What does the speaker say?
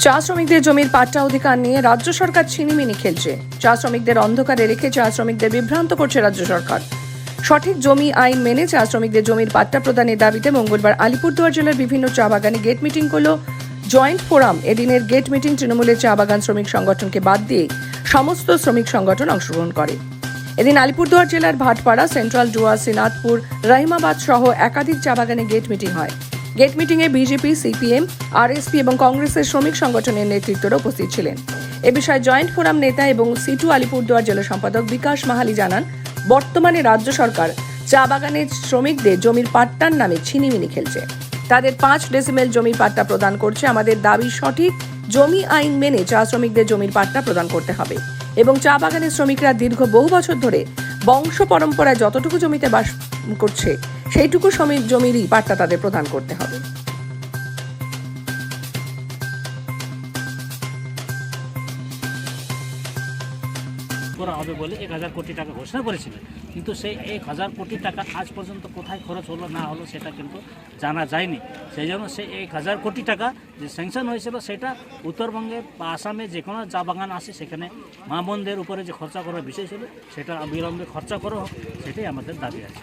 চা শ্রমিকদের জমির পাট্টা অধিকার নিয়ে রাজ্য সরকার ছিনিমিনি খেলছে। চা শ্রমিকদের অন্ধকারে রেখে চা শ্রমিকদের বিভ্রান্ত করছে রাজ্য সরকার। সঠিক জমি আইন মেনে চা শ্রমিকদের জমির পাট্টা প্রদানের দাবিতে মঙ্গলবার আলিপুরদুয়ার জেলার বিভিন্ন চা বাগানে গেট মিটিং করল জয়েন্ট ফোরাম। এদিনের গেট মিটিং তৃণমূলের চা বাগান শ্রমিক সংগঠনকে বাদ দিয়ে সমস্ত শ্রমিক সংগঠন অংশগ্রহণ করে। এদিন আলিপুরদুয়ার জেলার ভাটপাড়া, সেন্ট্রাল ডুয়ার্স, শ্রীনাথপুর, রহিমাবাদ সহ একাধিক চা বাগানে গেট মিটিং হয়। গেট মিটিংয়ে বিজেপি, সিপিএম, আরএসপি এবং কংগ্রেসের শ্রমিক সংগঠনের নেতৃত্বরা উপস্থিত ছিলেন। এ বিষয়ে জয়েন্ট ফোরাম নেতা এবং সিটু আলিপুরদুয়ার জেলা সম্পাদক বিকাশ মাহালি জানান, বর্তমানে রাজ্য সরকার চা বাগানের শ্রমিকদের জমির পাট্টার নামে ছিনিমিনি খেলছে। তাদের 5 ডেসিমেল জমির পাট্টা প্রদান করছে। আমাদের দাবি, সঠিক জমি আইন মেনে চা শ্রমিকদের জমির পাট্টা প্রদান করতে হবে এবং চা বাগানের শ্রমিকরা দীর্ঘ বহু বছর ধরে বংশ পরম্পরায় যতটুকু জমিতে বাস করছে সেইটুকু জমিরই পাট্টা তাদের প্রদান করতে হবে। করা হবে বলে 1000 কোটি টাকা ঘোষণা করেছিলেন, কিন্তু সেই 1000 কোটি টাকা আজ পর্যন্ত কোথায় খরচ হলো না হলো সেটা কিন্তু জানা যায়নি। সেই জন্য সেই 1000 কোটি টাকা যে স্যাংশন হয়েছিল সেটা উত্তরবঙ্গে বা আসামে যে কোনো চা বাগান আছে সেখানে মা বোনদের উপরে যে খরচা করার বিষয় ছিল সেটা অবিলম্বে খরচা করা হোক, সেটাই আমাদের দাবি আছে।